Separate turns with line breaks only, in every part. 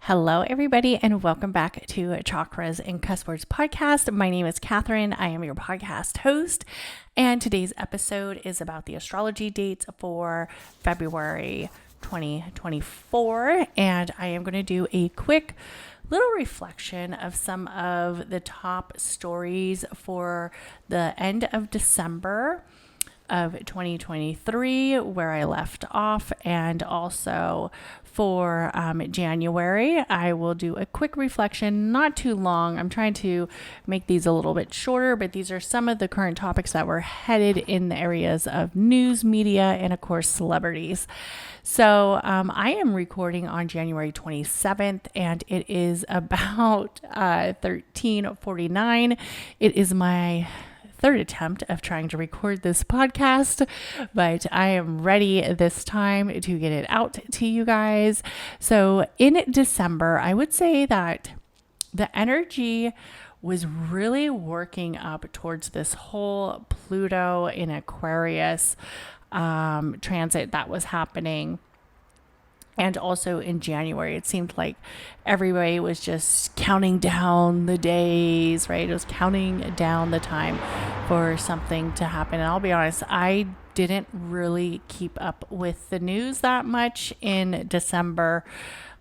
Hello, everybody, and welcome back to Chakras and Cusswords podcast. My name is Katherine. I am your podcast host, and today's episode is about the astrology dates for February 2024, and I am going to do a quick little reflection of some of the top stories for the end of December of 2023, where I left off, and also for January. I will do a quick reflection, not too long. I'm trying to make these a little bit shorter, but these are some of the current topics that were headed in the areas of news, media, and of course, celebrities. So I am recording on January 27th, and it is about 13:49. It is my third attempt of trying to record this podcast, but I am ready this time to get it out to you guys. So in December, I would say that the energy was really working up towards this whole Pluto in Aquarius transit that was happening. And also in January, it seemed like everybody was just counting down the days, right? It was counting down the time for something to happen. And I'll be honest, I didn't really keep up with the news that much in December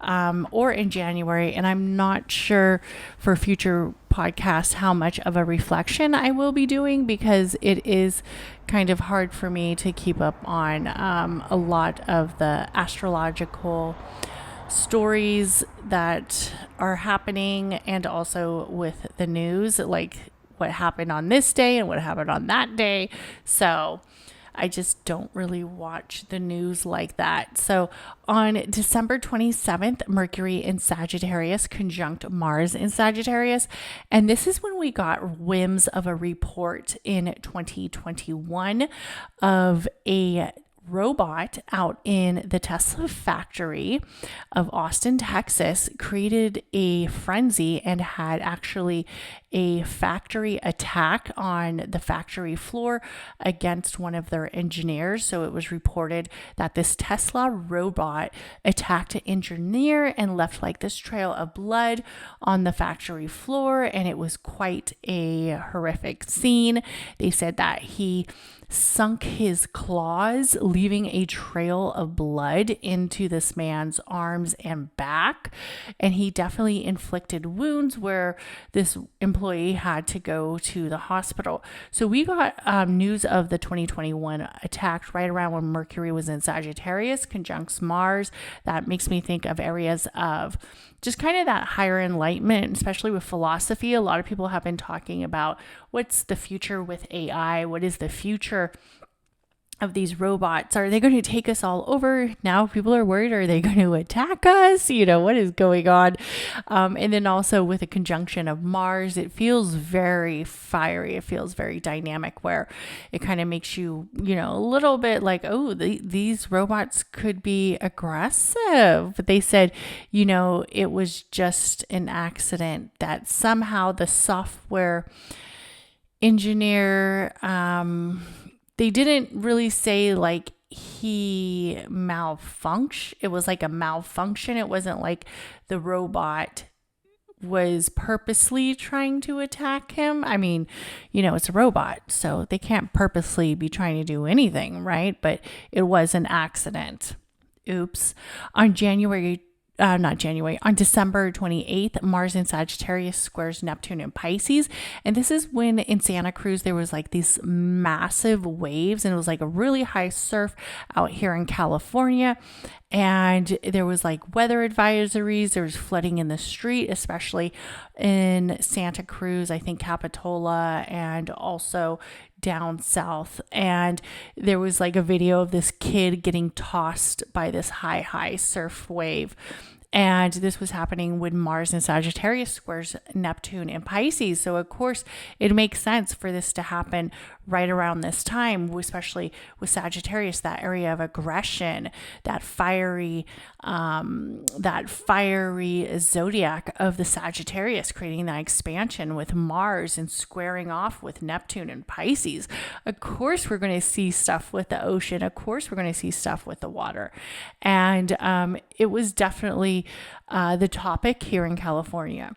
or in January. And I'm not sure for future podcasts how much of a reflection I will be doing, because it is kind of hard for me to keep up on a lot of the astrological stories that are happening, and also with the news, like what happened on this day and what happened on that day. So I just don't really watch the news like that. So on December 27th, Mercury in Sagittarius conjunct Mars in Sagittarius. And this is when we got whims of a report in 2021 of a robot out in the Tesla factory of Austin, Texas, created a frenzy and had actually a factory attack on the factory floor against one of their engineers. So it was reported that this Tesla robot attacked an engineer and left like this trail of blood on the factory floor, and it was quite a horrific scene. They said that he sunk his claws, leaving a trail of blood into this man's arms and back. And he definitely inflicted wounds where this employee had to go to the hospital. So we got news of the 2021 attack right around when Mercury was in Sagittarius, conjuncts Mars. That makes me think of areas of just kind of that higher enlightenment, especially with philosophy. A lot of people have been talking about what's the future with AI? What is the future of these robots? Are they going to take us all over? Now people are worried, are they going to attack us? What is going on? And then also with a conjunction of Mars, it feels very fiery. It feels very dynamic, where it kind of makes you, a little bit like, oh, these robots could be aggressive. But they said, it was just an accident, that somehow the software engineer, they didn't really say like he malfunctioned. It was like a malfunction. It wasn't like the robot was purposely trying to attack him. I mean, it's a robot, so they can't purposely be trying to do anything, right? But it was an accident. Oops. On December 28th, Mars in Sagittarius squares Neptune in Pisces. And this is when in Santa Cruz, there was like these massive waves, and it was like a really high surf out here in California. And there was like weather advisories. There was flooding in the street, especially in Santa Cruz, I think Capitola, and also down south. And there was like a video of this kid getting tossed by this high surf wave. And this was happening when Mars in Sagittarius squares Neptune in Pisces. So of course it makes sense for this to happen right around this time, especially with Sagittarius, that area of aggression, that fiery zodiac of the Sagittarius, creating that expansion with Mars and squaring off with Neptune and Pisces. Of course, we're going to see stuff with the ocean. Of course, we're going to see stuff with the water. And it was definitely basically the topic here in California.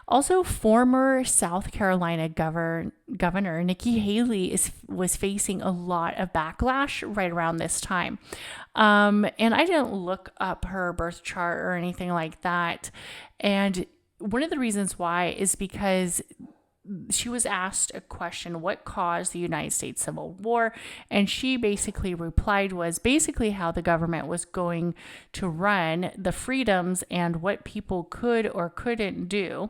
Also, former South Carolina Governor Nikki Haley was facing a lot of backlash right around this time. And I didn't look up her birth chart or anything like that. And one of the reasons why is because she was asked a question, what caused the United States Civil War? And she basically replied was basically how the government was going to run the freedoms and what people could or couldn't do.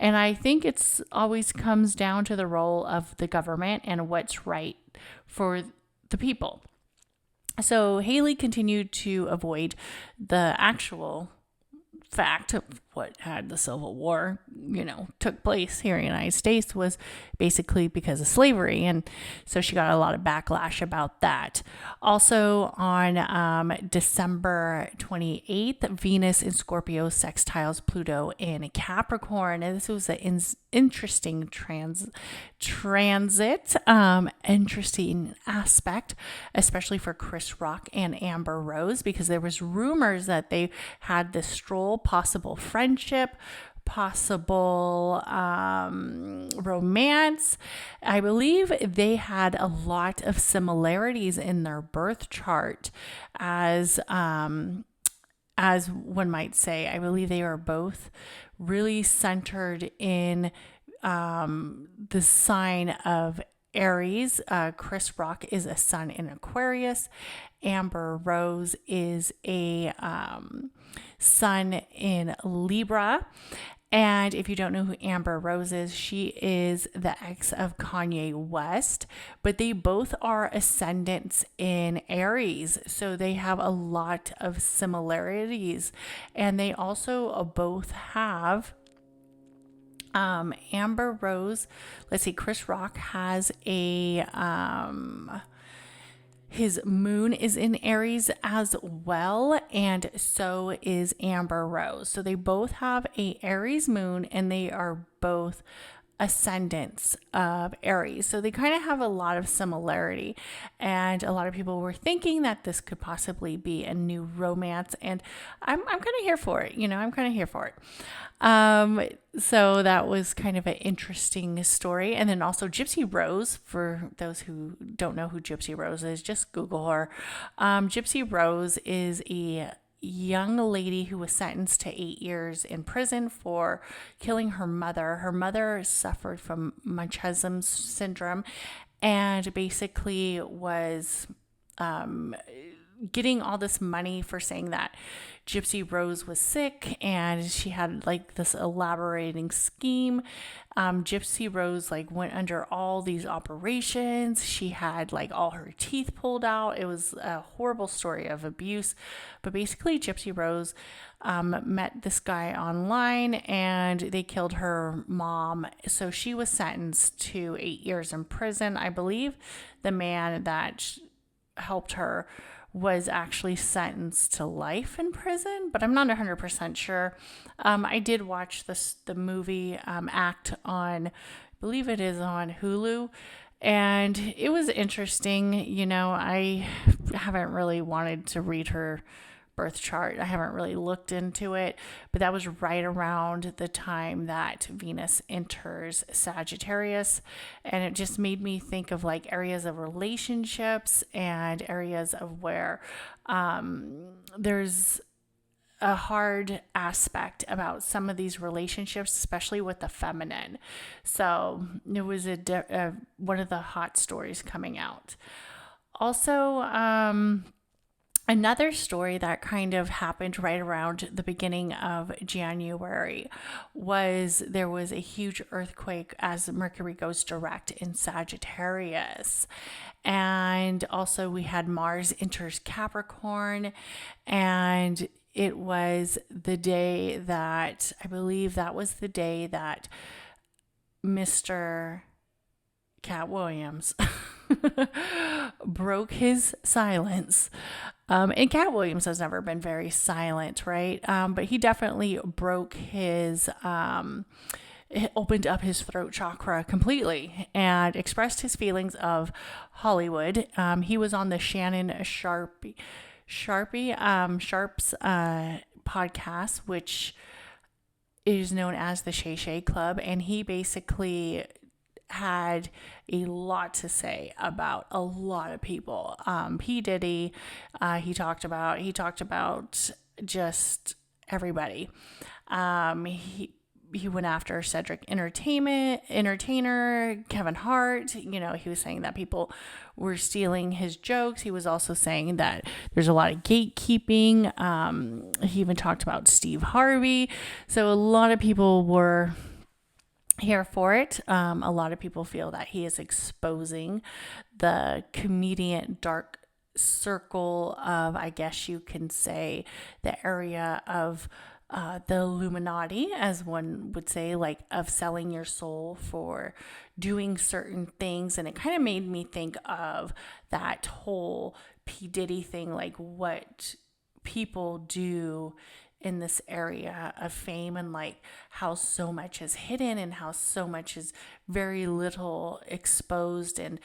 And I think it's always comes down to the role of the government and what's right for the people. So Haley continued to avoid the actual fact of what had the Civil War, took place here in the United States was basically because of slavery. And so she got a lot of backlash about that. Also on December 28th, Venus in Scorpio sextiles Pluto in Capricorn. And this was an interesting transit, interesting aspect, especially for Chris Rock and Amber Rose, because there was rumors that they had this stroll, possible friendship, possible romance. I believe they had a lot of similarities in their birth chart, as one might say. I believe they are both really centered in the sign of Aries. Chris Rock is a sun in Aquarius. Amber Rose is a sun in Libra. And if you don't know who Amber Rose is, she is the ex of Kanye West, but they both are ascendants in Aries. So they have a lot of similarities. And they also both have Amber Rose. Let's see, Chris Rock has a his moon is in Aries as well, and so is Amber Rose. So they both have a Aries moon, and they are both ascendants of Aries. So they kind of have a lot of similarity, and a lot of people were thinking that this could possibly be a new romance, and I'm kind of here for it. I'm kind of here for it. So that was kind of an interesting story. And then also Gypsy Rose, for those who don't know who Gypsy Rose is, just Google her. Gypsy Rose is a young lady who was sentenced to 8 years in prison for killing her mother. Her mother suffered from Munchausen syndrome and basically was getting all this money for saying that Gypsy Rose was sick, and she had like this elaborating scheme. Gypsy Rose went under all these operations. She had all her teeth pulled out. It was a horrible story of abuse. But basically Gypsy Rose met this guy online, and they killed her mom. So she was sentenced to 8 years in prison. I believe the man that helped her was actually sentenced to life in prison, but I'm not 100% sure. I did watch the movie Act on, I believe it is on Hulu, and it was interesting. I haven't really wanted to read her birth chart. I haven't really looked into it, but that was right around the time that Venus enters Sagittarius, and it just made me think of areas of relationships and areas of where there's a hard aspect about some of these relationships, especially with the feminine. So it was one of the hot stories coming out. Also, another story that kind of happened right around the beginning of January was there was a huge earthquake as Mercury goes direct in Sagittarius. And also we had Mars enters Capricorn, and it was the day that, I believe that was the day that Mr. Cat Williams broke his silence. And Cat Williams has never been very silent, right? But he definitely broke his, opened up his throat chakra completely and expressed his feelings of Hollywood. He was on the Shannon Sharp's podcast, which is known as the Shay Shay Club, and he basically had a lot to say about a lot of people. P. Diddy, he talked about just everybody. He went after Cedric Entertainer, Kevin Hart. He was saying that people were stealing his jokes. He was also saying that there's a lot of gatekeeping. He even talked about Steve Harvey. So a lot of people were here for it. A lot of people feel that he is exposing the comedian dark circle of, I guess you can say, the area of the Illuminati, as one would say, like of selling your soul for doing certain things. And it kind of made me think of that whole P. Diddy thing, like what people do in this area of fame, and like how so much is hidden and how so much is very little exposed, and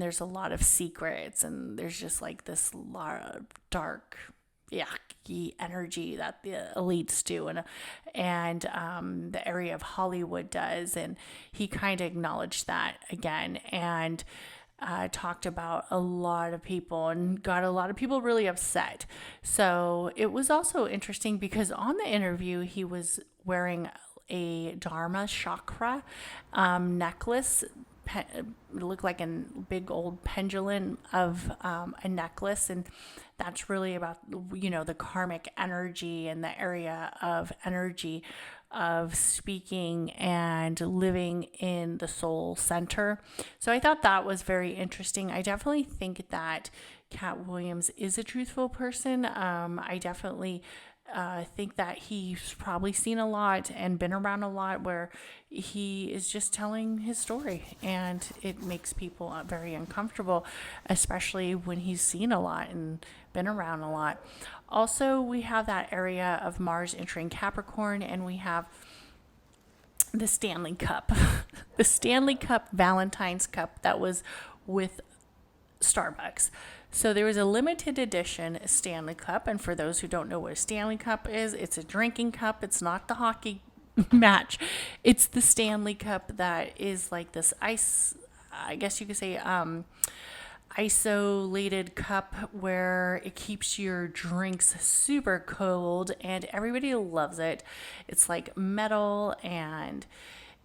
there's a lot of secrets, and there's just like this lot of dark yucky energy that the elites do, and the area of Hollywood does. And he kind of acknowledged that again, and talked about a lot of people and got a lot of people really upset. So it was also interesting because on the interview, he was wearing a Dharma chakra necklace. It looked like a big old pendulum of a necklace, and that's really about the karmic energy and the area of energy of speaking and living in the soul center. So I thought that was very interesting. I definitely think that Cat Williams is a truthful person. I definitely think that he's probably seen a lot and been around a lot, where he is just telling his story, and it makes people very uncomfortable, especially when he's seen a lot and been around a lot. Also, we have that area of Mars entering Capricorn, and we have the Stanley Cup, the Stanley Cup Valentine's Cup that was with Starbucks. So there was a limited edition Stanley Cup, and for those who don't know what a Stanley Cup is, it's a drinking cup. It's not the hockey match. It's the Stanley Cup that is like this ice, I guess you could say, isolated cup where it keeps your drinks super cold, and everybody loves it. It's like metal, and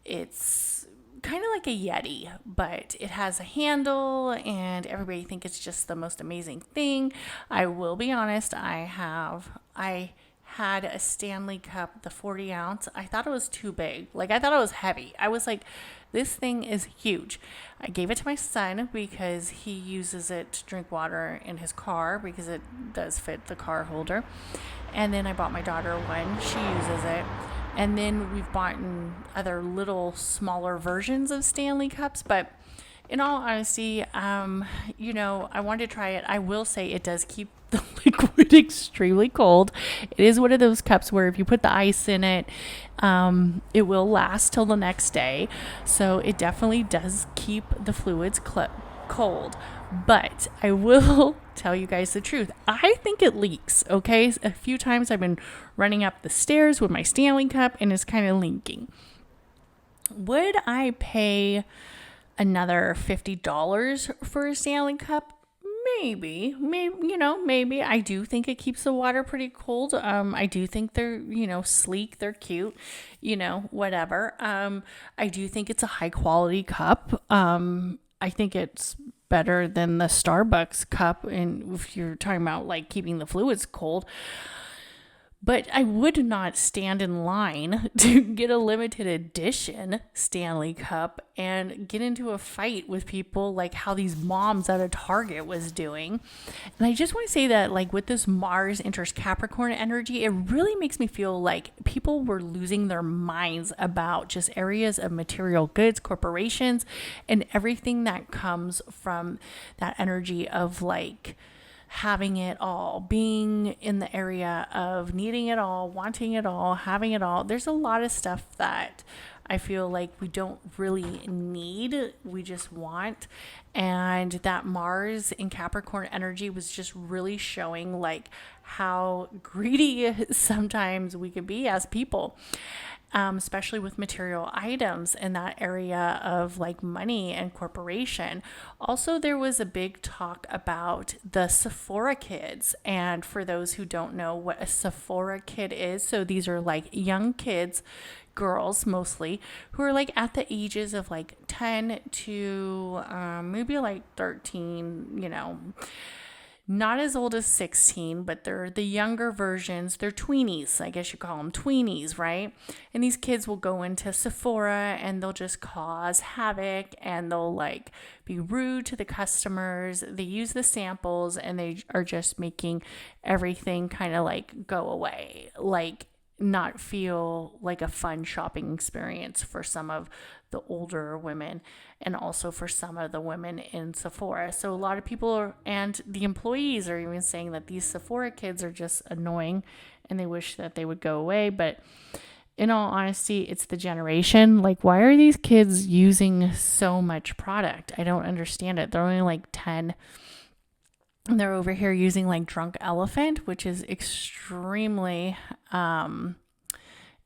it's kind of like a Yeti, but it has a handle, and everybody think it's just the most amazing thing. I will be honest, I had a Stanley Cup, the 40 ounce. I thought it was too big. Like, I thought it was heavy. I was like, this thing is huge. I gave it to my son because he uses it to drink water in his car because it does fit the car holder. And then I bought my daughter one. She uses it. And then we've bought other little smaller versions of Stanley Cups. But in all honesty, I wanted to try it. I will say it does keep the liquid extremely cold. It is one of those cups where if you put the ice in it, it will last till the next day. So it definitely does keep the fluids cold. But I will tell you guys the truth. I think it leaks, okay? A few times I've been running up the stairs with my Stanley Cup and it's kind of leaking. Would I pay another $50 for a Stanley Cup? Maybe. I do think it keeps the water pretty cold. I do think they're, sleek, they're cute, whatever. I do think it's a high quality cup. I think it's better than the Starbucks cup, and if you're talking about like keeping the fluids cold. But I would not stand in line to get a limited edition Stanley Cup and get into a fight with people like how these moms at a Target was doing. And I just want to say that, like, with this Mars enters Capricorn energy, it really makes me feel like people were losing their minds about just areas of material goods, corporations, and everything that comes from that energy of like having it all, being in the area of needing it all, wanting it all, having it all. There's a lot of stuff that I feel like we don't really need, we just want. And that Mars in Capricorn energy was just really showing like how greedy sometimes we can be as people. Especially with material items in that area of like money and corporation. Also, there was a big talk about the Sephora kids. And for those who don't know what a Sephora kid is, so these are like young kids, girls mostly, who are like at the ages of like 10 to maybe like 13, not as old as 16, but they're the younger versions. They're tweenies. I guess you call them tweenies, right? And these kids will go into Sephora and they'll just cause havoc and they'll like be rude to the customers. They use the samples and they are just making everything kind of like go away, like not feel like a fun shopping experience for some of the older women and also for some of the women in Sephora. So a lot of people and the employees are even saying that these Sephora kids are just annoying and they wish that they would go away. But in all honesty, it's the generation. Like, why are these kids using so much product? I don't understand it. They're only like 10. And they're over here using like Drunk Elephant, which is extremely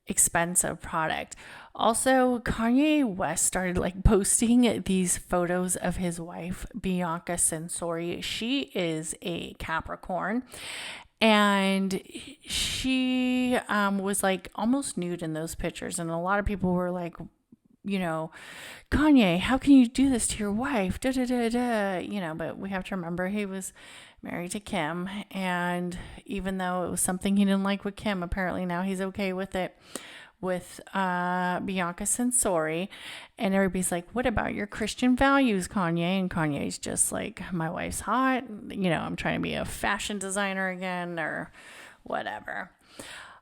expensive product. Also, Kanye West started like posting these photos of his wife, Bianca Censori. She is a Capricorn. And she was like almost nude in those pictures. And a lot of people were like, Kanye, how can you do this to your wife? Da, da, da, da. But we have to remember he was married to Kim. And even though it was something he didn't like with Kim, apparently now he's okay with it with Bianca Censori. And everybody's like, what about your Christian values, Kanye? And Kanye's just like, my wife's hot. I'm trying to be a fashion designer again or whatever.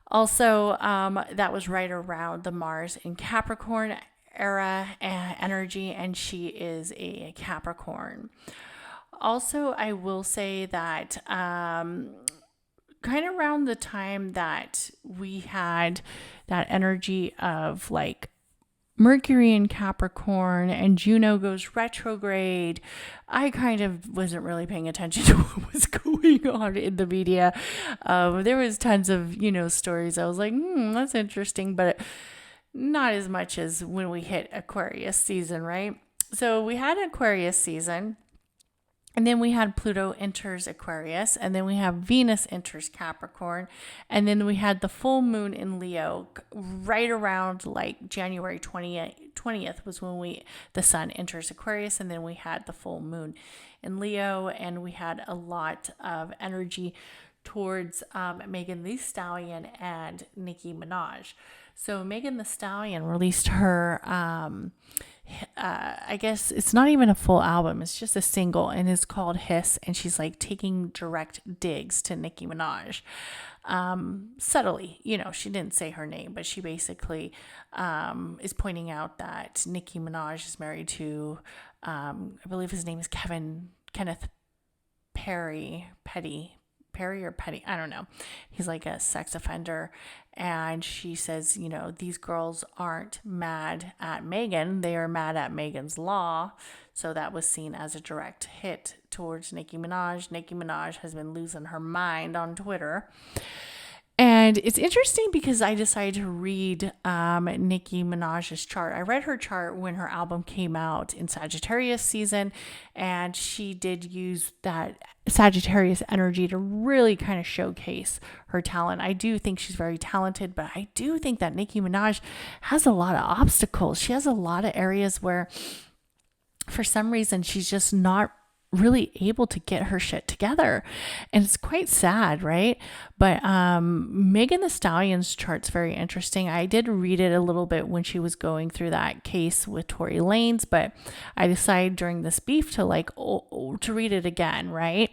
Also, that was right around the Mars in Capricorn era energy, and she is a Capricorn. Also, I will say that kind of around the time that we had that energy of like Mercury in Capricorn and Juno goes retrograde, I kind of wasn't really paying attention to what was going on in the media. There was tons of, stories. I was like, that's interesting, but not as much as when we hit Aquarius season, right? So we had Aquarius season. And then we had Pluto enters Aquarius, and then we have Venus enters Capricorn, and then we had the full moon in Leo right around like January 20th was when the sun enters Aquarius, and then we had the full moon in Leo, and we had a lot of energy towards Megan Thee Stallion and Nicki Minaj. So Megan Thee Stallion released her I guess it's not even a full album. It's just a single and it's called Hiss. And she's like taking direct digs to Nicki Minaj. Subtly, she didn't say her name, but she basically is pointing out that Nicki Minaj is married to, I believe his name is Kenneth Perry, I don't know. He's like a sex offender. And she says, these girls aren't mad at Megan. They are mad at Megan's law. So that was seen as a direct hit towards Nicki Minaj. Nicki Minaj has been losing her mind on Twitter. And it's interesting because I decided to read Nicki Minaj's chart. I read her chart when her album came out in Sagittarius season, and she did use that Sagittarius energy to really kind of showcase her talent. I do think she's very talented, but I do think that Nicki Minaj has a lot of obstacles. She has a lot of areas where for some reason she's just not really able to get her shit together. And it's quite sad, right? But Megan Thee Stallion's chart's very interesting. I did read it a little bit when she was going through that case with Tory Lanez, but I decided during this beef to to read it again, right?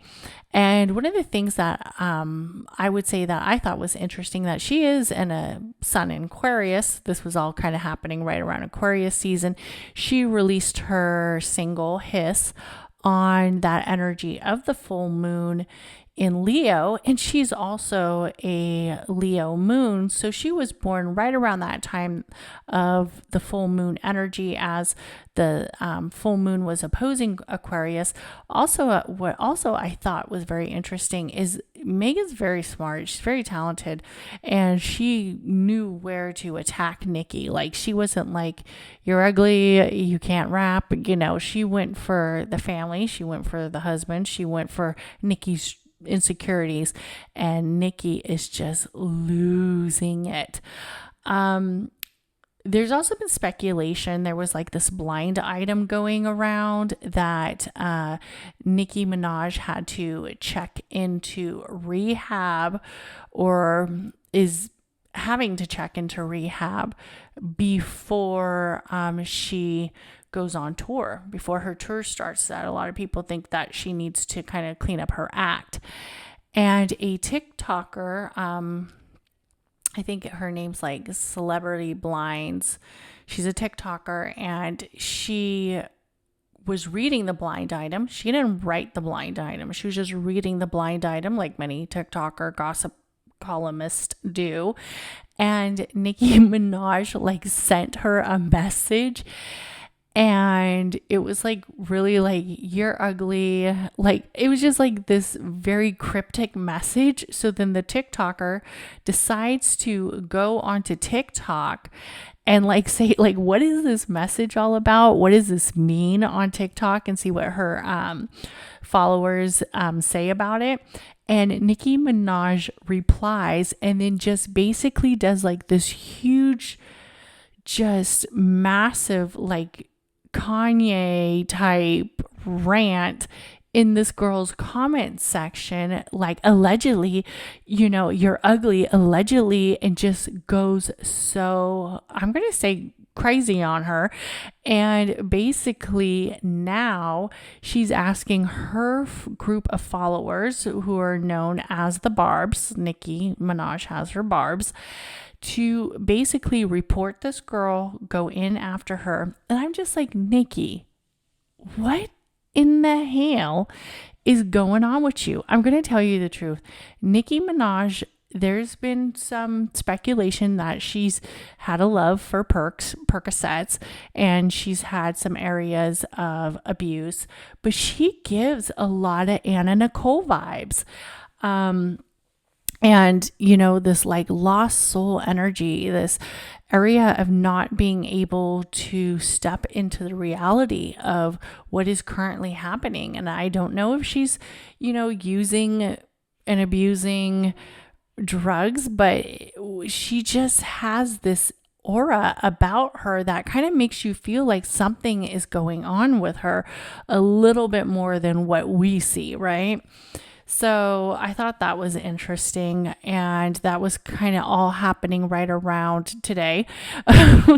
And one of the things that I would say that I thought was interesting, that she is in a sun in Aquarius. This was all kind of happening right around Aquarius season. She released her single Hiss on that energy of the full moon in Leo, and she's also a Leo moon. So she was born right around that time of the full moon energy, as the full moon was opposing Aquarius. Also, what also I thought was very interesting is Megan's very smart. She's very talented, and she knew where to attack Nikki. Like, she wasn't like, you're ugly, you can't rap. She went for the family. She went for the husband. She went for Nikki's insecurities, and Nikki is just losing it. There's also been speculation. There was like this blind item going around that Nicki Minaj had to check into rehab, or is having to check into rehab before she goes on tour, before her tour starts. That a lot of people think that she needs to kind of clean up her act. And a TikToker, I think her name's like Celebrity Blinds. She's a TikToker, and she was reading the blind item. She didn't write the blind item. She was just reading the blind item like many TikToker gossip columnists do. And Nicki Minaj like sent her a message, and it was like really like, you're ugly. Like, it was just like this very cryptic message. So then the TikToker decides to go onto TikTok and like say, like, what is this message all about? What does this mean on TikTok? And see what her followers say about it. And Nicki Minaj replies, and then just basically does like this huge, just massive, like Kanye type rant in this girl's comment section, like, allegedly, you're ugly, allegedly, and just goes so, I'm going to say, crazy on her. And basically now she's asking her group of followers, who are known as the Barbs — Nicki Minaj has her Barbs — to basically report this girl, go in after her. And I'm just like, Nicki, what in the hell is going on with you? I'm going to tell you the truth. Nicki Minaj, there's been some speculation that she's had a love for Percocets, and she's had some areas of abuse, but she gives a lot of Anna Nicole vibes. And, this like lost soul energy, this area of not being able to step into the reality of what is currently happening. And I don't know if she's, using and abusing drugs, but she just has this aura about her that kind of makes you feel like something is going on with her a little bit more than what we see, right? So I thought that was interesting, and that was kind of all happening right around today.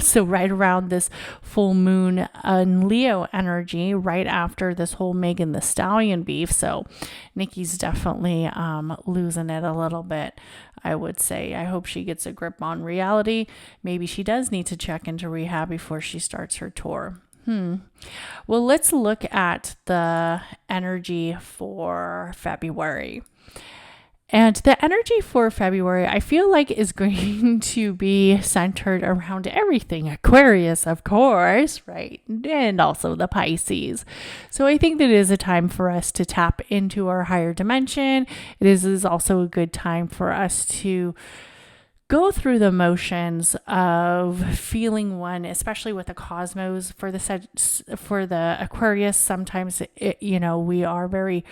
So right around this full moon in Leo energy, right after this whole Megan Thee Stallion beef. So Nikki's definitely losing it a little bit, I would say. I hope she gets a grip on reality. Maybe she does need to check into rehab before she starts her tour. Well, let's look at the energy for February. And the energy for February, I feel like, is going to be centered around everything Aquarius, of course, right? And also the Pisces. So I think that it is a time for us to tap into our higher dimension. It is also a good time for us to go through the motions of feeling one, especially with the cosmos. For the Aquarius, sometimes we are very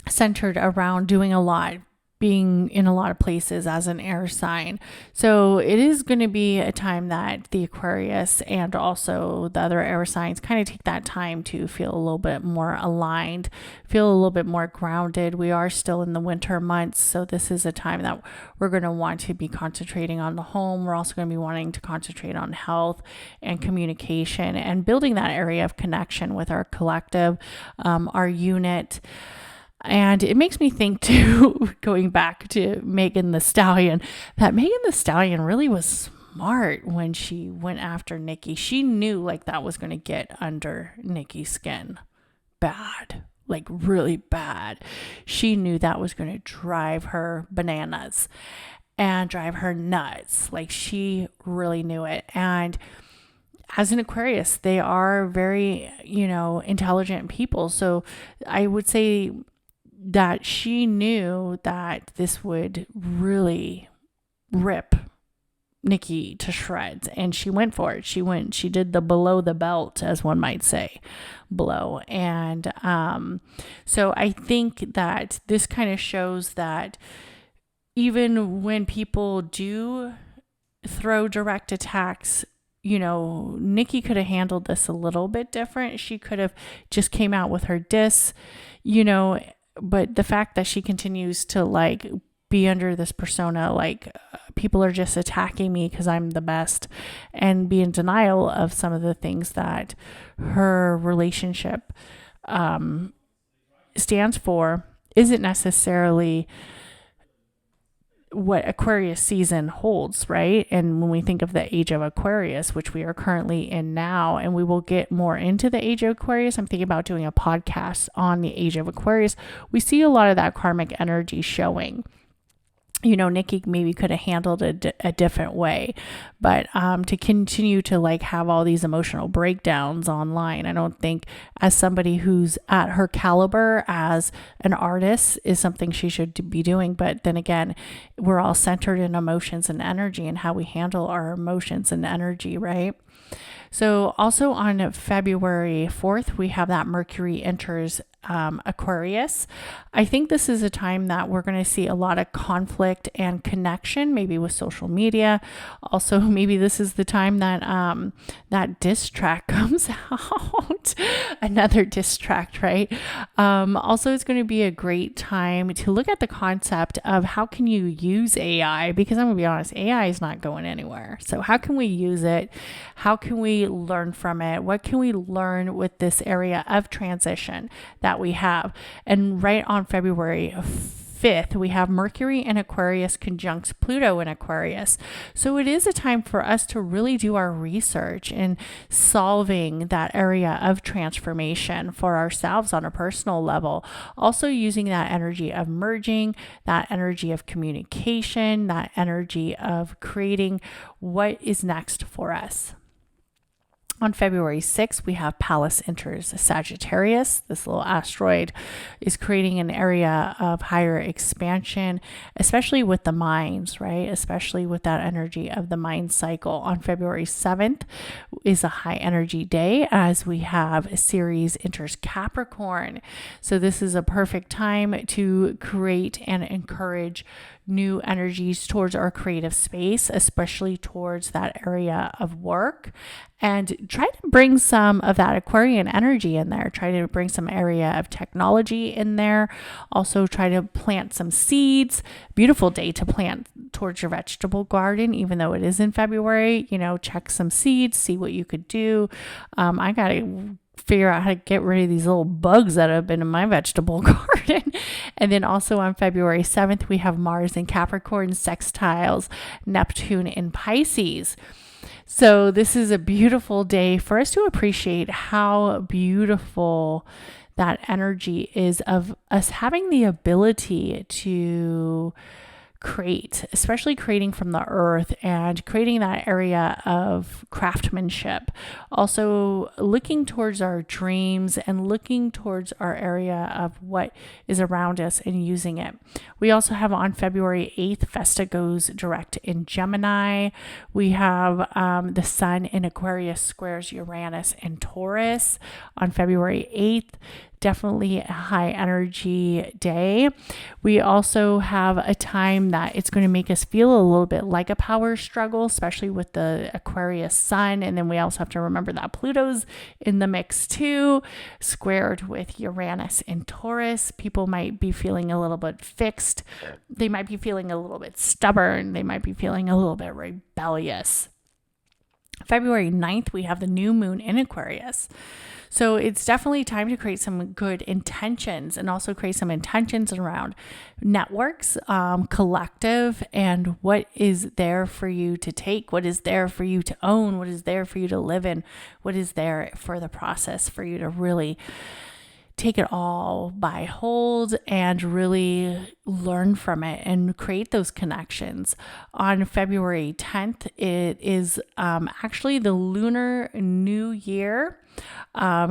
centered around doing a lot, being in a lot of places as an air sign. So it is going to be a time that the Aquarius and also the other air signs kind of take that time to feel a little bit more aligned, feel a little bit more grounded. We are still in the winter months, so this is a time that we're going to want to be concentrating on the home. We're also going to be wanting to concentrate on health and communication and building that area of connection with our collective, our unit. And it makes me think too, going back to Megan Thee Stallion, that Megan Thee Stallion really was smart when she went after Nicki. She knew like that was going to get under Nicki's skin bad. like really bad. She knew that was going to drive her bananas and drive her nuts. Like she really knew it. And as an Aquarius, they are very, intelligent people. So I would say that she knew that this would really rip Nikki to shreds, and she went for it. She did the below the belt, as one might say, blow. And so I think that this kind of shows that even when people do throw direct attacks, Nikki could have handled this a little bit different. She could have just came out with her diss, but the fact that she continues to like be under this persona, like people are just attacking me because I'm the best, and be in denial of some of the things that her relationship stands for, isn't necessarily what Aquarius season holds, right? And when we think of the age of Aquarius, which we are currently in now, and we will get more into the age of Aquarius, I'm thinking about doing a podcast on the age of Aquarius. We see a lot of that karmic energy showing. Nikki maybe could have handled it a different way, but to continue to like have all these emotional breakdowns online, I don't think as somebody who's at her caliber as an artist is something she should be doing. But then again, we're all centered in emotions and energy and how we handle our emotions and energy, right? So also on February 4th, we have that Mercury enters Aquarius. I think this is a time that we're going to see a lot of conflict and connection, maybe with social media. Also, maybe this is the time that that diss track comes out. Another diss track, right? Also, it's going to be a great time to look at the concept of how can you use AI, because I'm going to be honest, AI is not going anywhere. So how can we use it? How can we learn from it? What can we learn with this area of transition that we have? And right on February 5th, we have Mercury in Aquarius conjuncts Pluto in Aquarius. So it is a time for us to really do our research in solving that area of transformation for ourselves on a personal level. Also using that energy of merging, that energy of communication, that energy of creating what is next for us. On February 6th, we have Pallas enters Sagittarius. This little asteroid is creating an area of higher expansion, especially with the minds, right? Especially with that energy of the mind cycle. On February 7th is a high energy day as we have Ceres enters Capricorn. So this is a perfect time to create and encourage new energies towards our creative space, especially towards that area of work, and try to bring some of that Aquarian energy in there. Try to bring some area of technology in there. Also try to plant some seeds. Beautiful day to plant towards your vegetable garden, even though it is in February. Check some seeds, see what you could do. I got to figure out how to get rid of these little bugs that have been in my vegetable garden. And then also on February 7th, we have Mars in Capricorn sextiles Neptune in Pisces. So this is a beautiful day for us to appreciate how beautiful that energy is of us having the ability to create, especially creating from the earth and creating that area of craftsmanship. Also looking towards our dreams and looking towards our area of what is around us and using it. We also have on February 8th, Vesta goes direct in Gemini. We have the Sun in Aquarius squares Uranus and Taurus on February 8th. Definitely a high energy day. We also have a time that it's going to make us feel a little bit like a power struggle, especially with the Aquarius sun. And then we also have to remember that Pluto's in the mix too, squared with Uranus and Taurus. People might be feeling a little bit fixed. They might be feeling a little bit stubborn. They might be feeling a little bit rebellious. February 9th, we have the new moon in Aquarius. So it's definitely time to create some good intentions and also create some intentions around networks, collective, and what is there for you to take, what is there for you to own, what is there for you to live in, what is there for the process for you to really take it all by hold and really learn from it and create those connections. On February 10th, it is actually the Lunar New Year,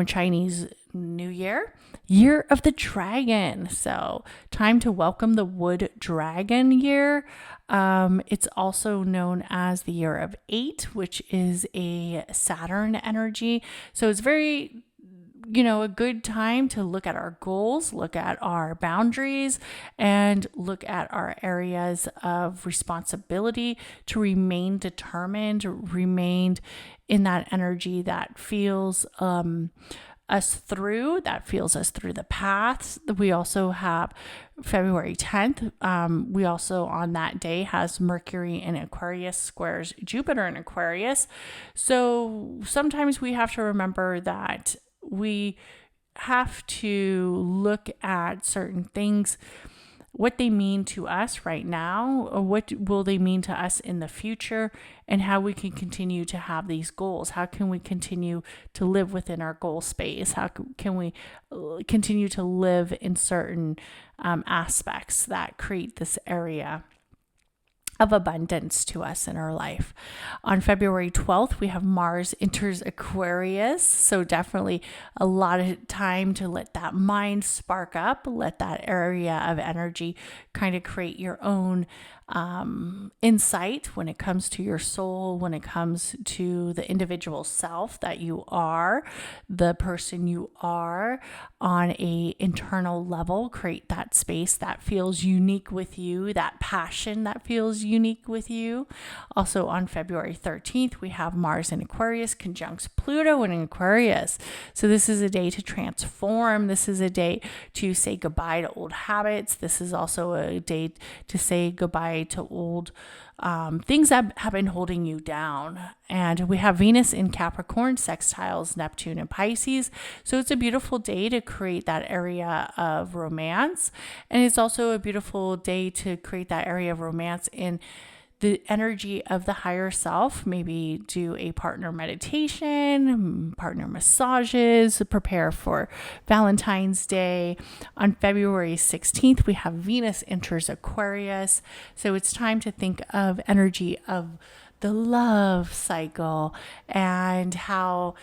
Chinese New Year of the Dragon. So time to welcome the Wood Dragon year. It's also known as the Year of 8, which is a Saturn energy. So it's very a good time to look at our goals, look at our boundaries, and look at our areas of responsibility to remain determined, remain in that energy that feels us through the paths. We also have February 10th. We also on that day has Mercury in Aquarius squares Jupiter in Aquarius. So sometimes we have to remember that we have to look at certain things, what they mean to us right now, or what will they mean to us in the future, and how we can continue to have these goals. How can we continue to live within our goal space? How can we continue to live in certain aspects that create this area of abundance to us in our life. On February 12th, we have Mars enters Aquarius. So definitely a lot of time to let that mind spark up, let that area of energy kind of create your own insight when it comes to your soul, when it comes to the individual self that you are, the person you are on a internal level. Create that space that feels unique with you, that passion that feels unique with you. Also on February 13th, we have Mars in Aquarius conjuncts Pluto in Aquarius. So this is a day to transform. This is a day to say goodbye to old habits. This is also a day to say goodbye to old things that have been holding you down. And we have Venus in Capricorn sextiles Neptune and Pisces. So it's a beautiful day to create that area of romance. And it's also a beautiful day to create that area of romance in the energy of the higher self. Maybe do a partner meditation, partner massages, prepare for Valentine's Day. On February 16th, we have Venus enters Aquarius. So it's time to think of energy of the love cycle and how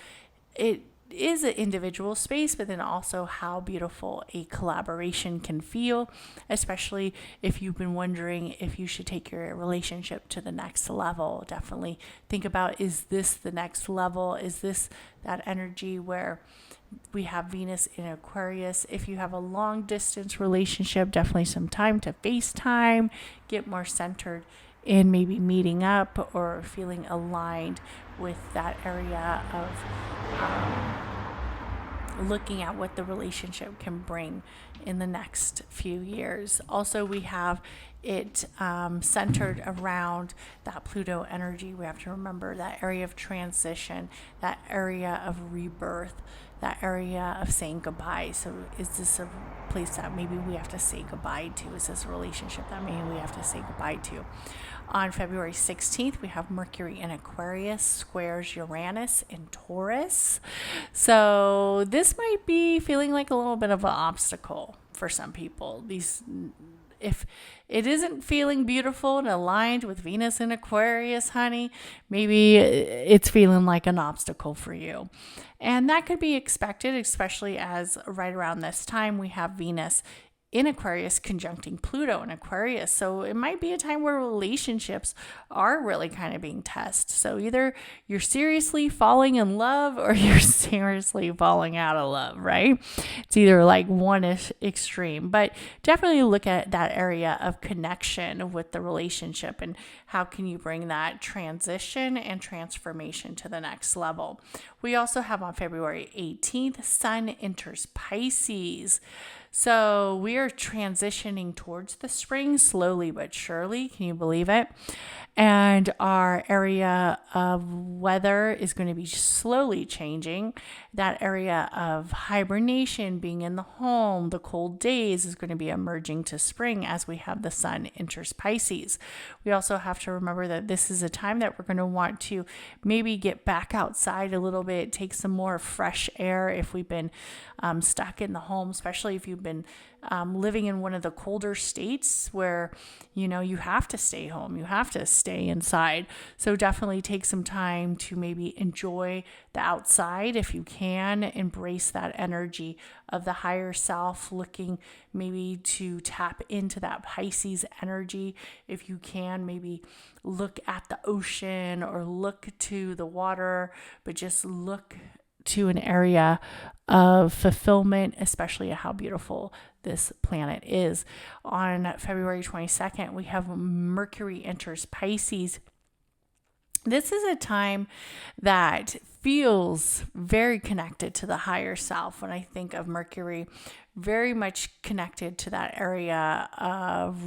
it is an individual space, but then also how beautiful a collaboration can feel, especially if you've been wondering if you should take your relationship to the next level. Definitely think about, is this the next level? Is this that energy where we have Venus in Aquarius? If you have a long distance relationship, definitely some time to FaceTime, get more centered in maybe meeting up or feeling aligned with that area of looking at what the relationship can bring in the next few years. Also, we have it centered around that Pluto energy. We have to remember that area of transition, that area of rebirth, that area of saying goodbye. So is this a place that maybe we have to say goodbye to? Is this a relationship that maybe we have to say goodbye to? On February 16th, we have Mercury in Aquarius squares Uranus in Taurus. So this might be feeling like a little bit of an obstacle for some people. If it isn't feeling beautiful and aligned with Venus in Aquarius, honey, maybe it's feeling like an obstacle for you. And that could be expected, especially as right around this time we have Venus in Aquarius conjuncting Pluto in Aquarius. So it might be a time where relationships are really kind of being tested. So either you're seriously falling in love or you're seriously falling out of love, right? It's either like one extreme, but definitely look at that area of connection with the relationship and how can you bring that transition and transformation to the next level. We also have on February 18th, Sun enters Pisces. So we are transitioning towards the spring slowly but surely. Can you believe it? And our area of weather is going to be slowly changing. That area of hibernation, being in the home, the cold days is going to be emerging to spring as we have the sun enters Pisces. We also have have to remember that this is a time that we're going to want to maybe get back outside a little bit, take some more fresh air if we've been stuck in the home, especially if you've been living in one of the colder states where, you have to stay home, you have to stay inside. So definitely take some time to maybe enjoy the outside if you can, embrace that energy of the higher self, looking maybe to tap into that Pisces energy. If you can, maybe look at the ocean or look to the water, but just look to an area of fulfillment, especially how beautiful this planet is. On February 22nd, we have Mercury enters Pisces. This is a time that feels very connected to the higher self. When I think of Mercury, very much connected to that area of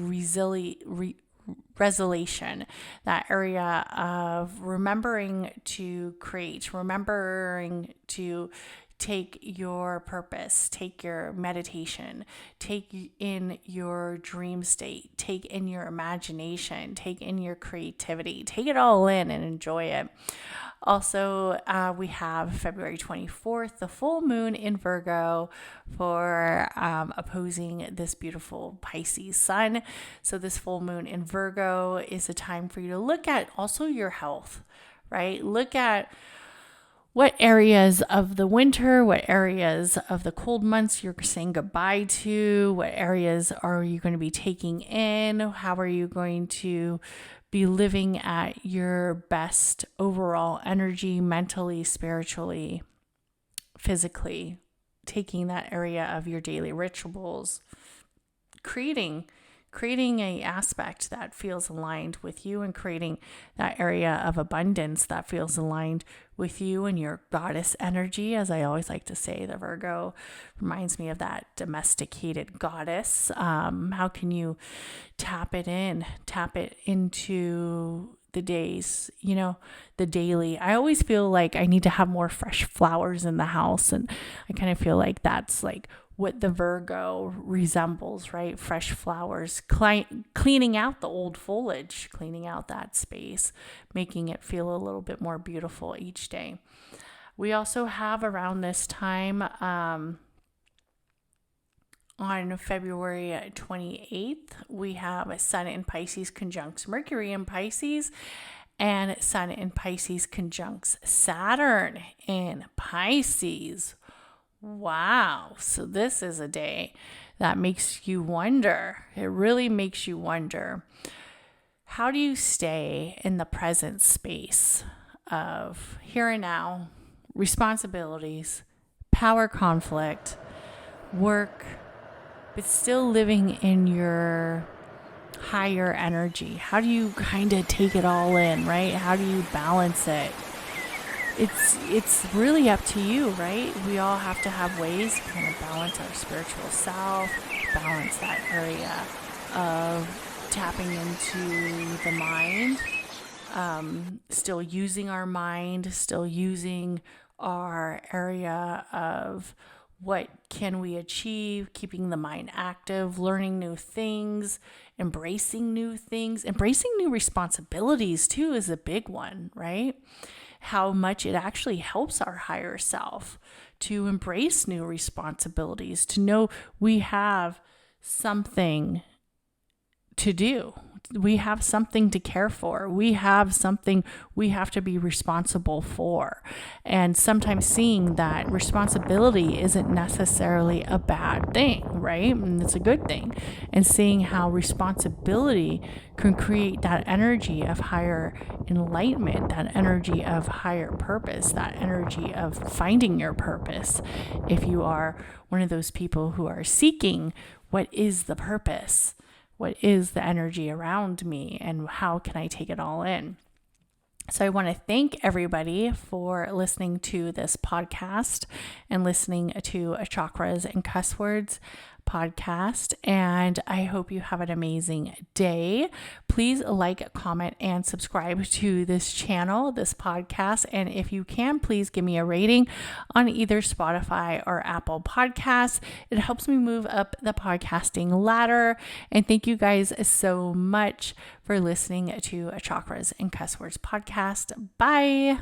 resolution, that area of remembering to create, remembering to take your purpose, take your meditation, take in your dream state, take in your imagination, take in your creativity, take it all in and enjoy it. Also, we have February 24th, the full moon in Virgo for opposing this beautiful Pisces sun. So this full moon in Virgo is a time for you to look at also your health, right? Look at what areas of the winter, what areas of the cold months you're saying goodbye to, what areas are you going to be taking in, how are you going to be living at your best overall energy, mentally, spiritually, physically, taking that area of your daily rituals, creating a aspect that feels aligned with you, and creating that area of abundance that feels aligned with you and your goddess energy. As I always like to say, the Virgo reminds me of that domesticated goddess. How can you tap it into the days, the daily? I always feel like I need to have more fresh flowers in the house, and I kind of feel like that's like what the Virgo resembles, right? Fresh flowers, cleaning out the old foliage, cleaning out that space, making it feel a little bit more beautiful each day. We also have around this time, on February 28th, we have a Sun in Pisces conjuncts Mercury in Pisces, and Sun in Pisces conjuncts Saturn in Pisces. Wow. So this is a day that makes you wonder. It really makes you wonder. How do you stay in the present space of here and now, responsibilities, power conflict, work, but still living in your higher energy? How do you kind of take it all in, right? How do you balance it? It's really up to you, right? We all have to have ways to kind of balance our spiritual self, balance that area of tapping into the mind, still using our mind, still using our area of what can we achieve, keeping the mind active, learning new things, embracing new things, embracing new responsibilities too is a big one, right? How much it actually helps our higher self to embrace new responsibilities, to know we have something to do. We have something to care for. We have something we have to be responsible for. And sometimes seeing that responsibility isn't necessarily a bad thing, right? And it's a good thing. And seeing how responsibility can create that energy of higher enlightenment, that energy of higher purpose, that energy of finding your purpose. If you are one of those people who are seeking, what is the purpose? What is the energy around me, and how can I take it all in? So I want to thank everybody for listening to this podcast and listening to a Chakras and Cusswords podcast, and I hope you have an amazing day. Please like, comment, and subscribe to this channel, this podcast. And if you can, please give me a rating on either Spotify or Apple Podcasts. It helps me move up the podcasting ladder. And thank you guys so much for listening to a Chakras and Cuss Words podcast. Bye.